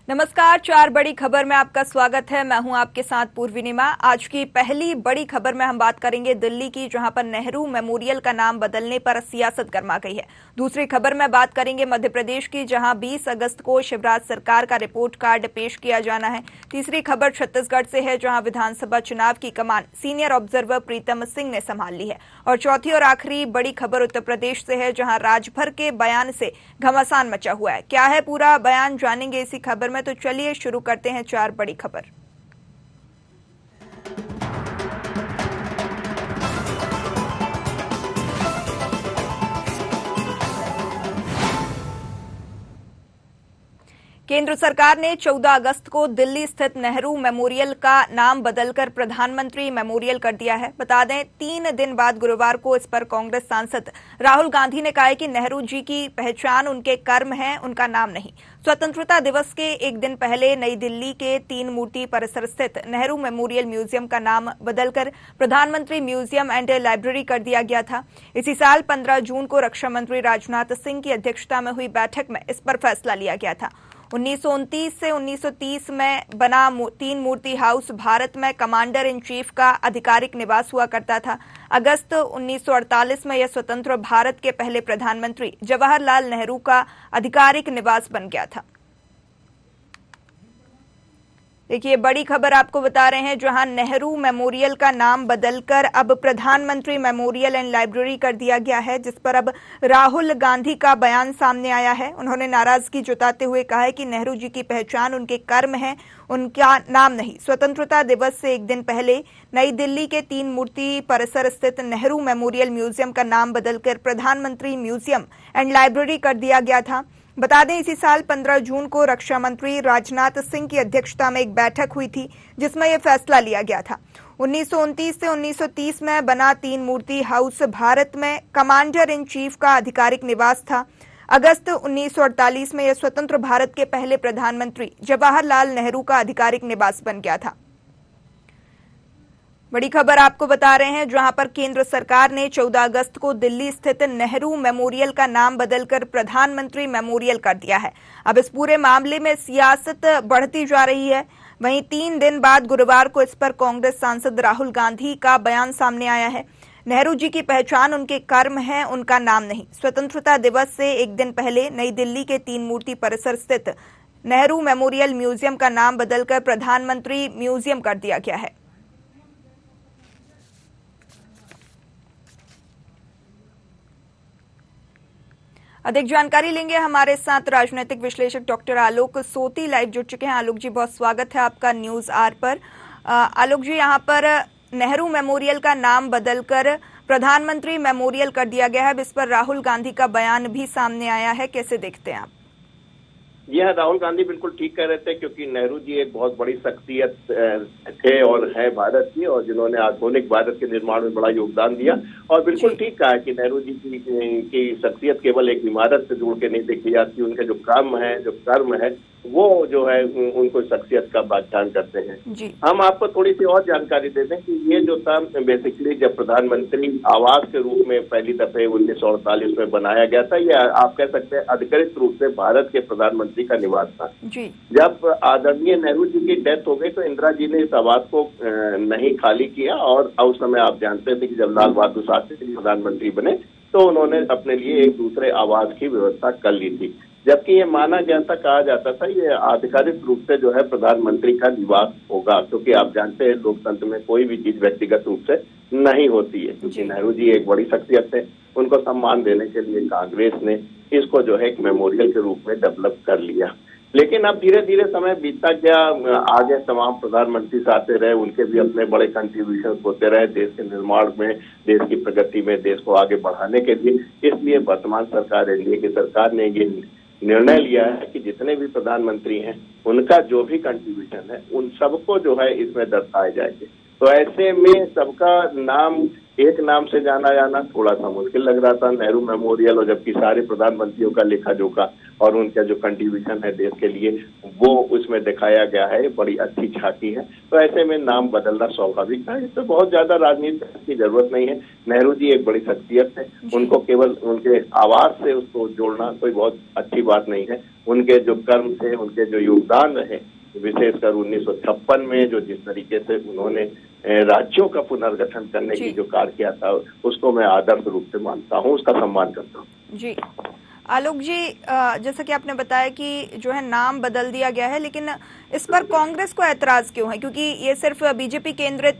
नमस्कार, चार बड़ी खबर में आपका स्वागत है। मैं हूं आपके साथ पूर्विनिमा। आज की पहली बड़ी खबर में हम बात करेंगे दिल्ली की, जहां पर नेहरू मेमोरियल का नाम बदलने पर सियासत गर्मा गई है। दूसरी खबर में बात करेंगे मध्य प्रदेश की, जहां 20 अगस्त को शिवराज सरकार का रिपोर्ट कार्ड पेश किया जाना है। तीसरी खबर छत्तीसगढ़ से है, जहां विधानसभा चुनाव की कमान सीनियर ऑब्जर्वर प्रीतम सिंह ने संभाल ली है। और चौथी और आखिरी बड़ी खबर उत्तर प्रदेश से है, जहां राजभर के बयान से घमासान मचा हुआ है। क्या है पूरा बयान, जानेंगे इसी खबर में। तो चलिए शुरू करते हैं चार बड़ी खबर। केंद्र सरकार ने 14 अगस्त को दिल्ली स्थित नेहरू मेमोरियल का नाम बदलकर प्रधानमंत्री मेमोरियल कर दिया है। बता दें, 3 दिन बाद गुरुवार को इस पर कांग्रेस सांसद राहुल गांधी ने कहा है कि नेहरू जी की पहचान उनके कर्म है, उनका नाम नहीं। स्वतंत्रता दिवस के एक दिन पहले नई दिल्ली के 3 मूर्ति परिसर स्थित नेहरू मेमोरियल म्यूजियम का नाम बदलकर प्रधानमंत्री म्यूजियम एंड लाइब्रेरी कर दिया गया था। इसी साल 15 जून को रक्षा मंत्री राजनाथ सिंह की अध्यक्षता में हुई बैठक में इस पर फैसला लिया गया था। 1929 से 1930 में बना 3 मूर्ति हाउस भारत में कमांडर इन चीफ का आधिकारिक निवास हुआ करता था। अगस्त 1948 में यह स्वतंत्र भारत के पहले प्रधानमंत्री जवाहरलाल नेहरू का आधिकारिक निवास बन गया था। देखिए, बड़ी खबर आपको बता रहे हैं, जहां नेहरू मेमोरियल का नाम बदलकर अब प्रधानमंत्री मेमोरियल एंड लाइब्रेरी कर दिया गया है, जिस पर अब राहुल गांधी का बयान सामने आया है। उन्होंने नाराजगी जताते हुए कहा है कि नेहरू जी की पहचान उनके कर्म है, उनका नाम नहीं। स्वतंत्रता दिवस से एक दिन पहले नई दिल्ली के 3 मूर्ति परिसर स्थित नेहरू मेमोरियल म्यूजियम का नाम बदलकर प्रधानमंत्री म्यूजियम एंड लाइब्रेरी कर दिया गया था। बता दें, इसी साल 15 जून को रक्षा मंत्री राजनाथ सिंह की अध्यक्षता में एक बैठक हुई थी, जिसमें यह फैसला लिया गया था। 1929 से 1930 में बना 3 मूर्ति हाउस भारत में कमांडर इन चीफ का आधिकारिक निवास था। अगस्त 1948 में यह स्वतंत्र भारत के पहले प्रधानमंत्री जवाहरलाल नेहरू का आधिकारिक निवास बन गया था। बड़ी खबर आपको बता रहे हैं, जहां पर केंद्र सरकार ने 14 अगस्त को दिल्ली स्थित नेहरू मेमोरियल का नाम बदलकर प्रधानमंत्री मेमोरियल कर दिया है। अब इस पूरे मामले में सियासत बढ़ती जा रही है। वहीं 3 दिन बाद गुरुवार को इस पर कांग्रेस सांसद राहुल गांधी का बयान सामने आया है। नेहरू जी की पहचान उनके कर्म है, उनका नाम नहीं। स्वतंत्रता दिवस से एक दिन पहले नई दिल्ली के 3 मूर्ति परिसर स्थित नेहरू मेमोरियल म्यूजियम का नाम बदलकर प्रधानमंत्री म्यूजियम कर दिया गया है। अधिक जानकारी लेंगे, हमारे साथ राजनीतिक विश्लेषक डॉक्टर आलोक सोती लाइव जुड़ चुके हैं। आलोक जी, बहुत स्वागत है आपका न्यूज आर पर। आलोक जी, यहाँ पर नेहरू मेमोरियल का नाम बदलकर प्रधानमंत्री मेमोरियल कर दिया गया है। इस पर राहुल गांधी का बयान भी सामने आया है, कैसे देखते हैं आप? यह राहुल गांधी बिल्कुल ठीक कह रहे थे, क्योंकि नेहरू जी एक बहुत बड़ी शख्सियत थे और है भारत की, और जिन्होंने आधुनिक भारत के निर्माण में बड़ा योगदान दिया। और बिल्कुल ठीक कहा कि नेहरू जी की शख्सियत केवल एक इमारत से जोड़ के नहीं देखी जाती, उनके जो काम है, जो कर्म है, वो जो है उनको शख्सियत का पहचान करते हैं। हम आपको थोड़ी सी और जानकारी दे दें कि ये जो था बेसिकली जब प्रधानमंत्री आवास के रूप में पहली दफे 1948 में बनाया गया था, ये आप कह सकते हैं अधिकृत रूप से भारत के प्रधानमंत्री का निवास था। जब आदरणीय नेहरू जी की डेथ हो गई तो इंदिरा जी ने इस आवास को नहीं खाली किया, और उस समय आप जानते थे कि जब लाल बहादुर शास्त्री प्रधानमंत्री बने तो उन्होंने अपने लिए एक दूसरे आवास की व्यवस्था कर ली थी। जबकि ये माना गया था, कहा जाता था, ये आधिकारिक रूप से जो है प्रधानमंत्री का निवास होगा, क्योंकि आप जानते हैं लोकतंत्र में कोई भी चीज व्यक्तिगत रूप से नहीं होती है। क्योंकि नेहरू जी एक बड़ी शख्सियत थे, उनको सम्मान देने के लिए कांग्रेस ने इसको जो है एक मेमोरियल के रूप में डेवलप कर लिया। लेकिन अब धीरे धीरे समय बीतता गया, आगे तमाम प्रधानमंत्री आते रहे, उनके भी अपने बड़े कंट्रीब्यूशन होते रहे देश के निर्माण में, देश की प्रगति में, देश को आगे बढ़ाने के लिए। इसलिए वर्तमान सरकार, एनडीए की सरकार ने ये निर्णय लिया है कि जितने भी प्रधानमंत्री हैं उनका जो भी कंट्रीब्यूशन है उन सबको जो है इसमें दर्शाए जाएंगे। तो ऐसे में सबका नाम एक नाम से जाना थोड़ा सा मुश्किल लग रहा था, नेहरू मेमोरियल, और जबकि सारे प्रधानमंत्रियों का लेखा जोखा और उनका जो कंट्रीब्यूशन है देश के लिए वो उसमें दिखाया गया है, बड़ी अच्छी झांकी है। तो ऐसे में नाम बदलना स्वाभाविक था, इसमें बहुत ज्यादा राजनीति की जरूरत नहीं है। नेहरू जी एक बड़ी शख्सियत है, उनको केवल उनके आवाज से उसको जोड़ना कोई बहुत अच्छी बात नहीं है। उनके जो कर्म थे, उनके जो योगदान रहे, विशेषकर 1956 में जो जिस तरीके से उन्होंने राज्यों का पुनर्गठन करने की जो कार्य किया था, उसको मैं आदर्श रूप से मानता हूँ, उसका सम्मान करता हूँ। जी आलोक जी, जैसा कि आपने बताया कि जो है नाम बदल दिया गया है, लेकिन इस पर कांग्रेस को ऐतराज क्यों है? क्योंकि ये सिर्फ बीजेपी केंद्रित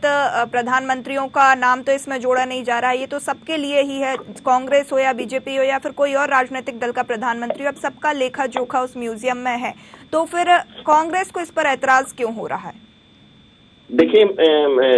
प्रधानमंत्रियों का नाम तो इसमें जोड़ा नहीं जा रहा है, ये तो सबके लिए ही है, कांग्रेस हो या बीजेपी हो या फिर कोई और राजनीतिक दल का प्रधानमंत्री, अब सबका लेखा जोखा उस म्यूजियम में है, तो फिर कांग्रेस को इस पर ऐतराज क्यों हो रहा है? देखिए,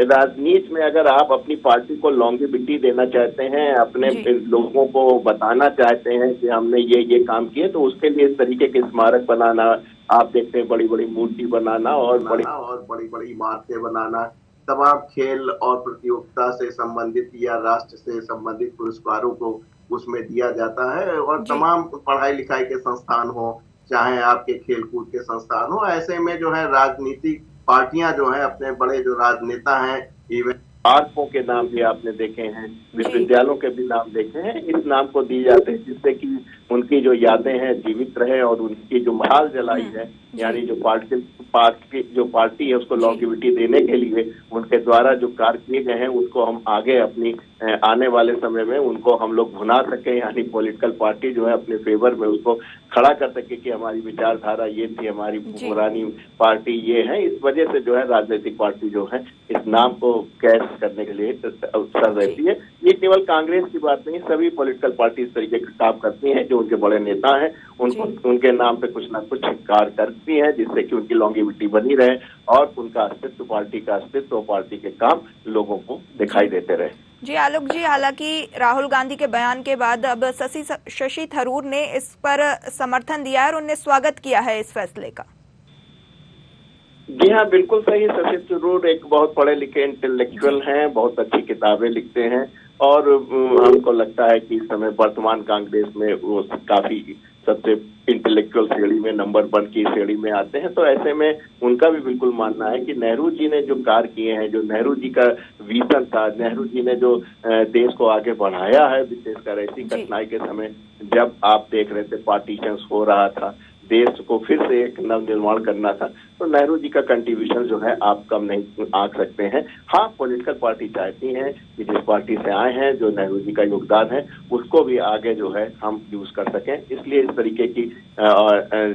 राजनीति में अगर आप अपनी पार्टी को लॉन्गेविटी देना चाहते हैं, अपने लोगों को बताना चाहते हैं कि हमने ये काम किए, तो उसके लिए इस तरीके के स्मारक बनाना, आप देखते हैं बड़ी बड़ी मूर्ति बनाना और बड़ी बड़ी इमारतें बनाना, तमाम खेल और प्रतियोगिता से संबंधित या राष्ट्र से संबंधित पुरस्कारों को उसमें दिया जाता है, और तमाम पढ़ाई लिखाई के संस्थान हो, चाहे आपके खेल कूद के संस्थान हो, ऐसे में जो है राजनीतिक पार्टियां जो है अपने बड़े जो राजनेता हैं, इवन पार्कों के नाम भी आपने देखे हैं, विश्वविद्यालयों के भी नाम देखे हैं, इस नाम को दिए जाते हैं जिससे कि उनकी जो यादें हैं जीवित रहे और उनकी जो मशाल जलाई है, यानी जो पार्टी है उसको लॉन्गेविटी देने के लिए उनके द्वारा जो कार्य किए गए हैं उसको हम आगे अपनी आने वाले समय में उनको हम लोग भुना सके, यानी पॉलिटिकल पार्टी जो है अपने फेवर में उसको खड़ा कर सके कि हमारी विचारधारा ये थी, हमारी पुरानी पार्टी ये है। इस वजह से जो है राजनीतिक पार्टी जो है इस नाम को कैश करने के लिए अवसर रहती है। ये केवल कांग्रेस की बात नहीं, सभी पॉलिटिकल पार्टी इस तरीके का काम करती हैं, जो उनके बड़े नेता हैं उनको उनके नाम पे कुछ ना कुछ कार्य करती हैं जिससे कि उनकी लॉन्गेविटी बनी रहे और उनका अस्तित्व, पार्टी का अस्तित्व, पार्टी के काम लोगों को दिखाई देते रहे। जी आलोक जी, हालांकि राहुल गांधी के बयान के बाद अब शशि थरूर ने इस पर समर्थन दिया है और उन्होंने स्वागत किया है इस फैसले का। जी हाँ, बिल्कुल सही। शशि थरूर एक बहुत पढ़े लिखे इंटेलेक्चुअल हैं, बहुत अच्छी किताबें लिखते हैं और हमको लगता है कि इस समय वर्तमान कांग्रेस में वो काफी सबसे इंटेलेक्चुअल श्रेणी में, नंबर 1 की श्रेणी में आते हैं। तो ऐसे में उनका भी बिल्कुल मानना है कि नेहरू जी ने जो कार्य किए हैं, जो नेहरू जी का विजन था, नेहरू जी ने जो देश को आगे बढ़ाया है, विशेषकर ऐसी कठिनाई के समय जब आप देख रहे थे पार्टीशन हो रहा था, देश को फिर से एक नव निर्माण करना था, तो नेहरू जी का कंट्रीब्यूशन जो है आप कम नहीं आंक सकते हैं। हाँ, पॉलिटिकल पार्टी चाहती हैं कि जिस पार्टी से आए हैं, जो नेहरू जी का योगदान है, उसको भी आगे जो है हम यूज कर सकें। इसलिए इस तरीके की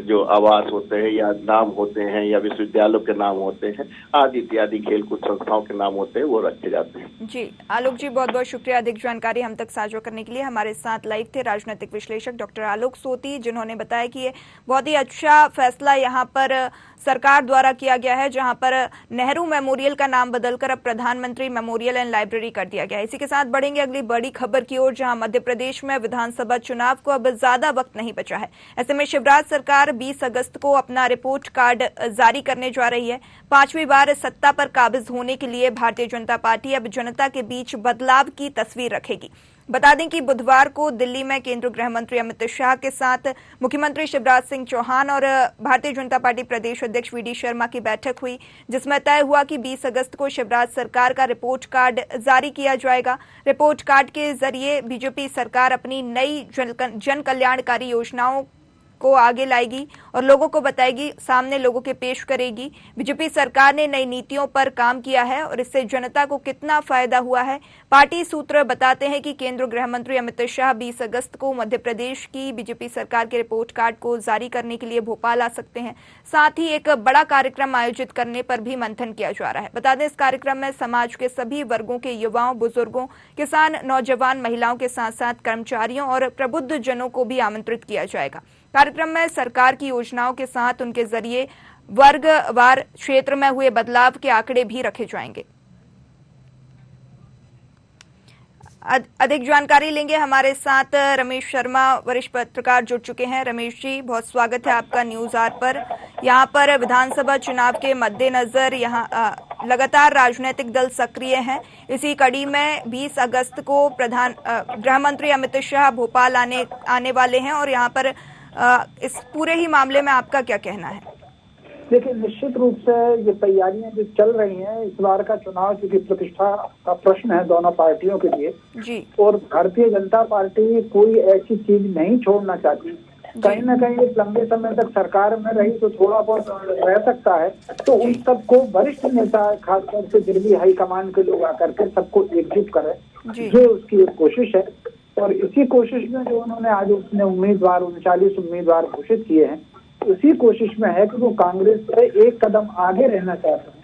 जो आवास होते हैं या नाम होते हैं या विश्वविद्यालयों के नाम होते हैं, आदि इत्यादि खेलकूद संस्थाओं के नाम होते हैं, वो रखे जाते हैं। जी आलोक जी, बहुत बहुत शुक्रिया अधिक जानकारी हम तक साझा करने के लिए। हमारे साथ लाइव थे राजनीतिक विश्लेषक डॉक्टर आलोक सोती, जिन्होंने बताया कि ये बहुत ही अच्छा फैसला यहाँ पर सरकार द्वारा किया गया है, जहां पर नेहरू मेमोरियल का नाम बदलकर अब प्रधानमंत्री मेमोरियल एंड लाइब्रेरी कर दिया गया है। इसी के साथ बढ़ेंगे अगली बड़ी खबर की ओर, जहां मध्य प्रदेश में विधानसभा चुनाव को अब ज्यादा वक्त नहीं बचा है। ऐसे में शिवराज सरकार 20 अगस्त को अपना रिपोर्ट कार्ड जारी करने जा रही है। 5वीं बार सत्ता पर काबिज होने के लिए भारतीय जनता पार्टी अब जनता के बीच बदलाव की तस्वीर रखेगी। बता दें कि बुधवार को दिल्ली में केंद्रीय गृह मंत्री अमित शाह के साथ मुख्यमंत्री शिवराज सिंह चौहान और भारतीय जनता पार्टी प्रदेश अध्यक्ष वी डी शर्मा की बैठक हुई, जिसमें तय हुआ कि 20 अगस्त को शिवराज सरकार का रिपोर्ट कार्ड जारी किया जाएगा। रिपोर्ट कार्ड के जरिए बीजेपी सरकार अपनी नई जन कल्याणकारी योजनाओं को आगे लाएगी और लोगों को बताएगी, सामने लोगों के पेश करेगी। बीजेपी सरकार ने नई नीतियों पर काम किया है और इससे जनता को कितना फायदा हुआ है। पार्टी सूत्र बताते हैं कि केंद्रीय गृह मंत्री अमित शाह 20 अगस्त को मध्य प्रदेश की बीजेपी सरकार के रिपोर्ट कार्ड को जारी करने के लिए भोपाल आ सकते हैं। साथ ही एक बड़ा कार्यक्रम आयोजित करने पर भी मंथन किया जा रहा है। बता दें, इस कार्यक्रम में समाज के सभी वर्गों के युवाओं, बुजुर्गों, किसान, नौजवान, महिलाओं के साथ साथ कर्मचारियों और प्रबुद्ध जनों को भी आमंत्रित किया जाएगा। कार्यक्रम में सरकार की योजनाओं के साथ उनके जरिए वर्गवार क्षेत्र में हुए बदलाव के आंकड़े भी रखे जाएंगे। अधिक जानकारी लेंगे, हमारे साथ रमेश शर्मा वरिष्ठ पत्रकार जुड़ चुके हैं। रमेश जी, बहुत स्वागत है आपका न्यूज आर पर। यहाँ पर विधानसभा चुनाव के मद्देनजर यहाँ लगातार राजनीतिक दल सक्रिय हैं। इसी कड़ी में 20 अगस्त को गृह मंत्री अमित शाह भोपाल आने वाले हैं और यहाँ पर इस पूरे ही मामले में आपका क्या कहना है? देखिए, निश्चित रूप से ये तैयारियां जो चल रही हैं, इस बार का चुनाव क्योंकि प्रतिष्ठा का प्रश्न है दोनों पार्टियों के लिए जी। और भारतीय जनता पार्टी कोई ऐसी चीज नहीं छोड़ना चाहती। कहीं ना कहीं लंबे समय तक सरकार में रही तो थोड़ा बहुत रह सकता है, तो उन सबको वरिष्ठ नेता खासतौर से दिल्ली हाईकमान के लोग आकर के सबको एकजुट करें, ये उसकी एक कोशिश है। और इसी कोशिश में जो उन्होंने आज उसने उम्मीदवार 39 उम्मीदवार घोषित किए हैं, उसी कोशिश में है कि वो कांग्रेस से एक कदम आगे रहना चाहते हैं,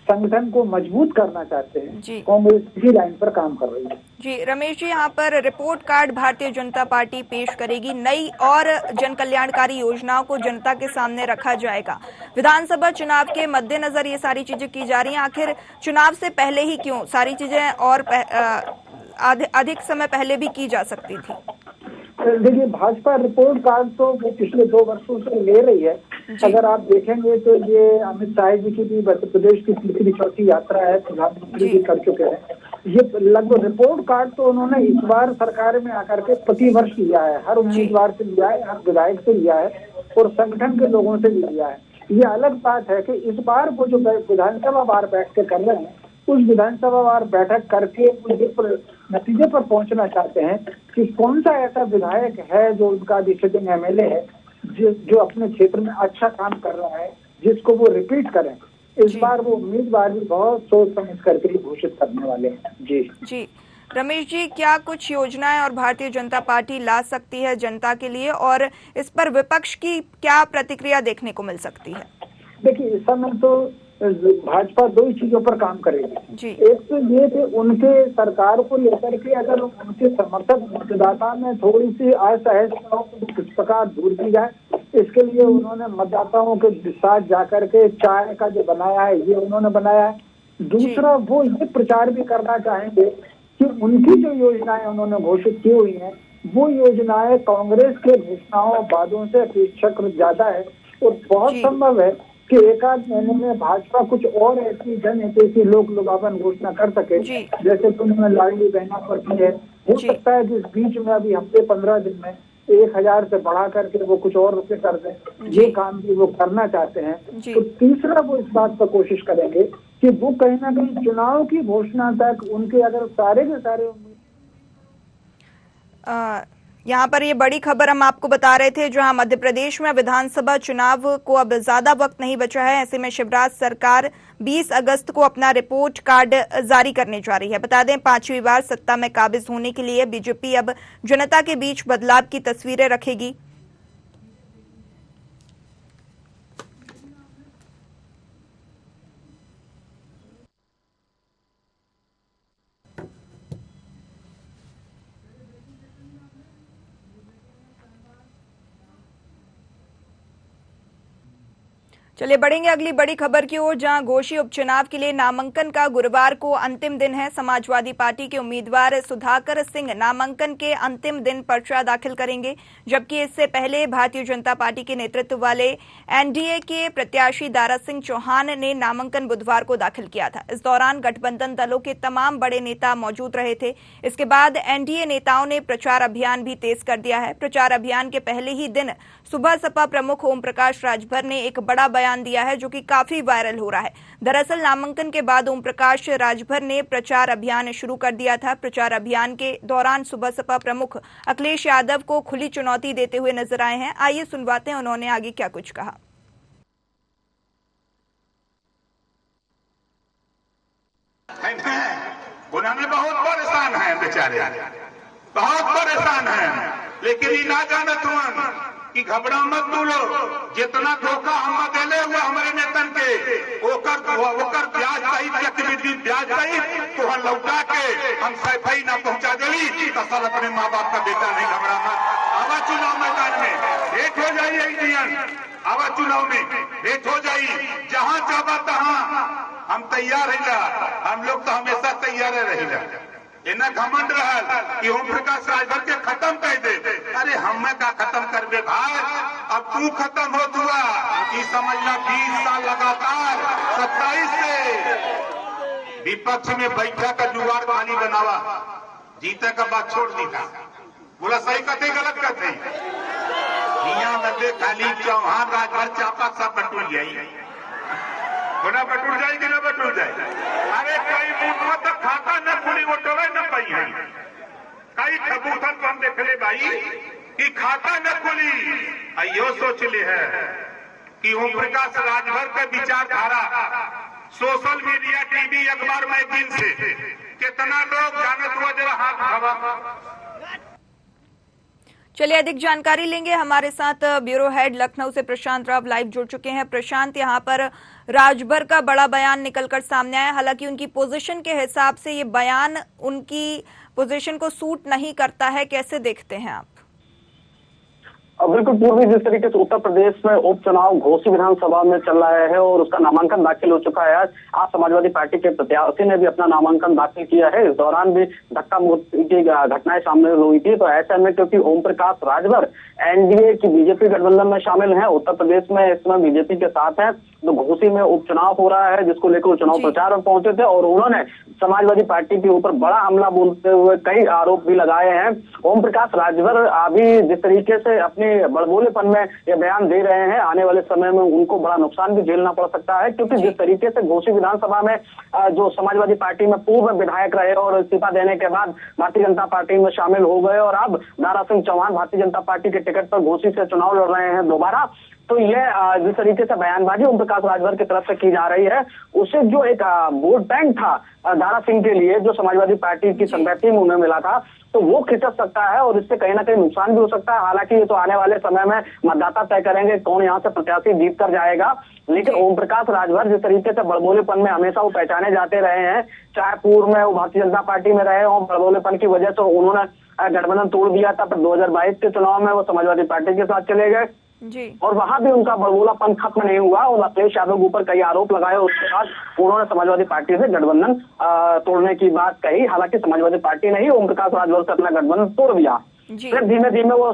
संगठन को मजबूत करना चाहते हैं। कांग्रेस इसी लाइन पर काम कर रही है। जी रमेश जी, यहाँ पर report card Bharatiya Janata party पेश करेगी, नई और जन कल्याणकारी योजनाओं को जनता के सामने रखा जाएगा। विधानसभा चुनाव के मद्देनजर ये सारी चीजें की जा रही हैं। आखिर चुनाव से पहले ही क्यों सारी चीजें और अधिक समय पहले भी की जा सकती थी? देखिए, भाजपा रिपोर्ट कार्ड तो वो पिछले 2 वर्षों से ले रही है। अगर आप देखेंगे तो ये अमित शाह जी की भी मध्य प्रदेश की तीसरी चौथी यात्रा है, प्रधानमंत्री जी कर चुके हैं। ये लगभग रिपोर्ट कार्ड तो उन्होंने इस बार सरकार में आकर के प्रति वर्ष लिया है, हर उम्मीदवार से लिया है, हर विधायक से लिया है और संगठन के लोगों से भी लिया है। ये अलग बात है कि इस बार वो जो विधानसभा वार बैठ के कर रहे हैं, उस विधानसभा वार बैठक करके नतीजे पर पहुंचना चाहते हैं कि कौन सा ऐसा विधायक है जो उनका सिटिंग एमएलए है जो अपने क्षेत्र में अच्छा काम कर रहा है, जिसको वो रिपीट करें। इस बार वो उम्मीदवार भी बहुत सोच समझ करके घोषित करने वाले हैं। जी रमेश जी, क्या कुछ योजनाएं और भारतीय जनता पार्टी ला सकती है जनता के लिए, और इस पर विपक्ष की क्या प्रतिक्रिया देखने को मिल सकती है? देखिए, इस समय तो भाजपा 2 ही चीजों पर काम करेगी। एक तो ये कि उनके सरकार को लेकर के अगर उनके समर्थक मतदाता में थोड़ी सी असहजता को किस प्रकार दूर की जाए, इसके लिए उन्होंने मतदाताओं के साथ जाकर के चाय का जो बनाया है, ये उन्होंने बनाया है। दूसरा, वो ये प्रचार भी करना चाहेंगे कि उनकी जो योजनाएं उन्होंने घोषित की हुई हैं, वो योजनाएं कांग्रेस के घोषणाओं वादों से अपेक्षाकृत ज्यादा है और बहुत संभव है कि एक आध महीने में भाजपा कुछ और ऐसी जन हितैषी लोक लुभावन घोषणा कर सके, जैसे कि उन्होंने लाडली बहना पर की है। हो सकता है कि इस बीच में अभी हफ्ते 15 दिन में 1000 से बढ़ा करके वो कुछ और रुपए कर दें। ये काम भी वो करना चाहते हैं। तो तीसरा, वो इस बात पर कोशिश करेंगे कि वो कहीं ना कहीं चुनाव की घोषणा तक उनके अगर सारे के सारे यहाँ पर ये बड़ी खबर हम आपको बता रहे थे, जहां मध्य प्रदेश में विधानसभा चुनाव को अब ज्यादा वक्त नहीं बचा है। ऐसे में शिवराज सरकार 20 अगस्त को अपना रिपोर्ट कार्ड जारी करने जा रही है। बता दें, 5वीं बार सत्ता में काबिज होने के लिए बीजेपी अब जनता के बीच बदलाव की तस्वीरें रखेगी। चलिए बढ़ेंगे अगली बड़ी खबर की ओर, जहां घोषी उपचुनाव के लिए नामांकन का गुरुवार को अंतिम दिन है। समाजवादी पार्टी के उम्मीदवार सुधाकर सिंह नामांकन के अंतिम दिन पर्चा दाखिल करेंगे, जबकि इससे पहले भारतीय जनता पार्टी के नेतृत्व वाले एनडीए के प्रत्याशी दारा सिंह चौहान ने नामांकन बुधवार को दाखिल किया था। इस दौरान गठबंधन दलों के तमाम बड़े नेता मौजूद रहे थे। इसके बाद एनडीए नेताओं ने प्रचार अभियान भी तेज कर दिया है। प्रचार अभियान के पहले ही दिन सुबह सपा प्रमुख ओम प्रकाश राजभर ने एक बड़ा बयान दिया है, जो कि काफी वायरल हो रहा है। दरअसल नामांकन के बाद ओम प्रकाश राजभर ने प्रचार अभियान शुरू कर दिया था। प्रचार अभियान के दौरान सुबह सपा प्रमुख अखिलेश यादव को खुली चुनौती देते हुए नजर आए हैं। आइए सुनवाते हैं उन्होंने आगे क्या कुछ कहा। उन्होंने बहुत परेशान है बेचारे, बहुत परेशान है, लेकिन ये ना जानत हुआ कि घबरा मत तू लोग, जितना धोखा हम देले हुआ हमारे नेतन के ओकर ब्याज सहित चक्रवृद्धि ब्याज सहित तो हम लौटा के हम सफाई ना पहुंचा देवी तो साल अपने माँ बाप का बेटा नहीं। घबरा मत, आवा चुनाव मैदान में भेंट हो जाइए इंडियन, आवा चुनाव में भेंट हो जाइए, जहां चाहता तहां हम तैयार रहिला। हम लोग तो हमेशा तैयार रहिला। इतना घमंड रहा कि ओम प्रकाश राजभर के खत्म कर दे। अरे हमें का खत्म कर दे भाई, अब तू खत्म हो हुआ कि समझना 20 साल लगातार 27 से विपक्ष में बैठा का जुगाड़ खाली बनावा, जीते का बात छोड़ दी था। बोला सही कहते गलत कहते हिया बदे खाली चौहान राजभर चापा सब बटुल जाई होना बटुल जाए कि ना बटुल जाए। अरे कई बूथ तक खाता न खुली वो टोवे न पाई है कई कबूतर तो हम देख ले भाई कि खाता न खुली। अयो सोच ले है कि ओम प्रकाश राजभर के विचारधारा सोशल मीडिया, टीवी, अखबार, मैगजीन से कितना लोग जानत हुआ जरा हाथ खबा। चलिए अधिक जानकारी लेंगे। हमारे साथ ब्यूरो हेड लखनऊ से प्रशांत राव लाइव जुड़ चुके हैं। प्रशांत, यहाँ पर राजभर का बड़ा बयान निकलकर सामने आया, हालांकि उनकी पोजीशन के हिसाब से ये बयान उनकी पोजीशन को सूट नहीं करता है, कैसे देखते हैं आप? बिल्कुल पूर्वी, जिस तरीके से उत्तर प्रदेश में उपचुनाव घोसी विधानसभा में चल रहा है और उसका नामांकन दाखिल हो चुका है। आज समाजवादी पार्टी के प्रत्याशी ने भी अपना नामांकन दाखिल किया है। इस दौरान भी धक्का मुक्की की घटनाएं सामने हुई थी। तो ऐसे में क्योंकि ओम प्रकाश राजभर एनडीए की बीजेपी गठबंधन में शामिल है, उत्तर प्रदेश में इस समय बीजेपी के साथ है, तो घोसी में उपचुनाव हो रहा है जिसको लेकर चुनाव प्रचार में पहुंचे थे और उन्होंने समाजवादी पार्टी के ऊपर बड़ा हमला बोलते हुए कई आरोप भी लगाए हैं। ओम प्रकाश राजभर अभी जिस तरीके से अपने बड़बोलेपन में ये बयान दे रहे हैं, आने वाले समय में उनको बड़ा नुकसान भी झेलना पड़ सकता है, क्योंकि जिस तरीके से घोसी विधानसभा में जो समाजवादी पार्टी में पूर्व विधायक रहे और इस्तीफा देने के बाद भारतीय जनता पार्टी में शामिल हो गए और अब दारा सिंह चौहान भारतीय जनता पार्टी के टिकट पर घोसी से चुनाव लड़ रहे हैं दोबारा। तो यह जिस तरीके से बयानबाजी ओम प्रकाश राजभर की तरफ से की जा रही है, उससे जो एक वोट बैंक था दारा सिंह के लिए जो समाजवादी पार्टी की संपत्ति में उन्हें मिला था, तो वो खिसक सकता है और इससे कहीं ना कहीं नुकसान भी हो सकता है। हालांकि ये तो आने वाले समय में मतदाता तय करेंगे कौन यहाँ से प्रत्याशी जीत कर जाएगा। लेकिन ओम प्रकाश राजभर जिस तरीके से बड़बोलेपन में हमेशा वो पहचाने जाते रहे हैं, चाहे पूर्व में वो भारतीय जनता पार्टी में रहे और बड़बोलेपन की वजह से उन्होंने गठबंधन तोड़ दिया था, पर 2022 के चुनाव में वो समाजवादी पार्टी के साथ चले गए और वहां भी उनका बड़बोलापन खत्म नहीं हुआ और अखिलेश यादव के ऊपर कई आरोप लगाए। उसके बाद उन्होंने समाजवादी पार्टी से गठबंधन तोड़ने की बात कही। हालांकि समाजवादी पार्टी ने ही ओम प्रकाश राजभर से अपना गठबंधन तोड़ दिया। फिर धीमे धीमे वो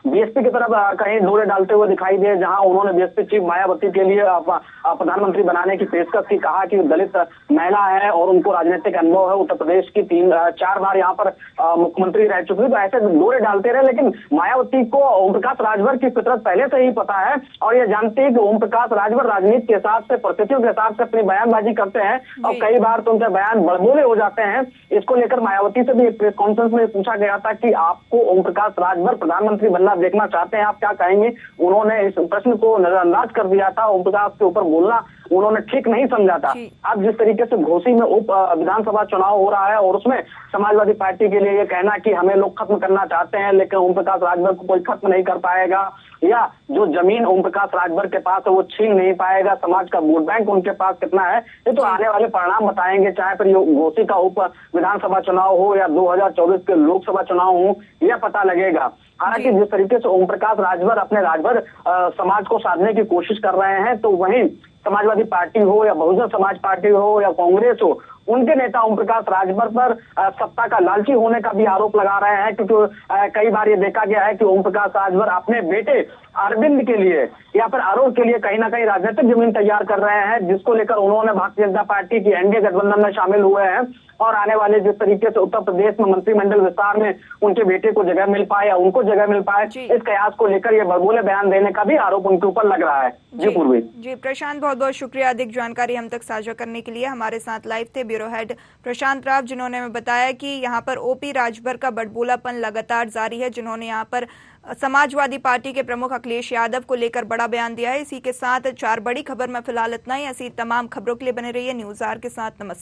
बीएसपी की तरफ कहीं डोरे डालते हुए दिखाई दिए, जहां उन्होंने बीएसपी चीफ मायावती के लिए प्रधानमंत्री बनाने की पेशकश की, कहा कि दलित महिला है और उनको राजनीतिक अनुभव है, उत्तर प्रदेश की 3-4 बार यहाँ पर मुख्यमंत्री रह चुकी। तो ऐसे डोरे डालते रहे, लेकिन मायावती को ओम प्रकाश राजभर की फितरत पहले से ही पता है और ये जानते हैं कि ओम प्रकाश राजभर राजनीति के हिसाब से, परिस्थितियों के हिसाब से अपनी बयानबाजी करते हैं और कई बार तो उनके बयान बड़बोले हो जाते हैं। इसको लेकर मायावती से भी एक प्रेस कॉन्फ्रेंस में पूछा गया था कि आपको ओम प्रकाश राजभर प्रधानमंत्री बनना देखना चाहते हैं, आप क्या कहेंगे? उन्होंने इस प्रश्न को नजरअंदाज कर दिया था। ओम प्रकाश के ऊपर बोलना उन्होंने ठीक नहीं समझा था। अब जिस तरीके से घोसी में उप विधानसभा चुनाव हो रहा है और उसमें समाजवादी पार्टी के लिए ये कहना कि हमें लोग खत्म करना चाहते हैं लेकिन ओम प्रकाश राजभर को कोई खत्म नहीं कर पाएगा, या जो जमीन ओम प्रकाश राजभर के पास है वो छीन नहीं पाएगा, समाज का वोट बैंक उनके पास कितना है, ये तो आने वाले परिणाम बताएंगे। चाहे फिर घोसी का उप विधानसभा चुनाव हो या 2024 के लोकसभा चुनाव हो, यह पता लगेगा। हालांकि जिस तरीके से ओम प्रकाश राजभर अपने राजभर समाज को साधने की कोशिश कर रहे हैं, तो वहीं समाजवादी पार्टी हो या बहुजन समाज पार्टी हो या कांग्रेस हो, उनके नेता ओम प्रकाश राजभर पर सत्ता का लालची होने का भी आरोप लगा रहे हैं, क्योंकि कई बार ये देखा गया है कि ओम प्रकाश राजभर अपने बेटे अरविंद के लिए या फिर अरुण के लिए कहीं ना कहीं राजनीतिक जमीन तैयार कर रहे हैं, जिसको लेकर उन्होंने भारतीय जनता पार्टी की एनडीए गठबंधन में शामिल हुए हैं और आने वाले जिस तरीके से उत्तर प्रदेश में मंत्रिमंडल विस्तार में उनके बेटे को जगह मिल पाए या उनको जगह मिल पाए, इस कयास को लेकर ये बड़बोले बयान देने का भी आरोप उनके ऊपर लग रहा है। जी पूर्वी। जी प्रशांत, बहुत बहुत शुक्रिया अधिक जानकारी हम तक साझा करने के लिए। हमारे साथ लाइव थे ब्यूरो हेड प्रशांत राव, जिन्होंने हमें बताया कि यहाँ पर ओपी राजभर का बड़बोलापन लगातार जारी है, जिन्होंने यहाँ पर समाजवादी पार्टी के प्रमुख अखिलेश यादव को लेकर बड़ा बयान दिया है। इसी के साथ 4 बड़ी खबर में फिलहाल इतना ही। ऐसी तमाम खबरों के लिए बने रहिए न्यूज़ आर के साथ। नमस्कार।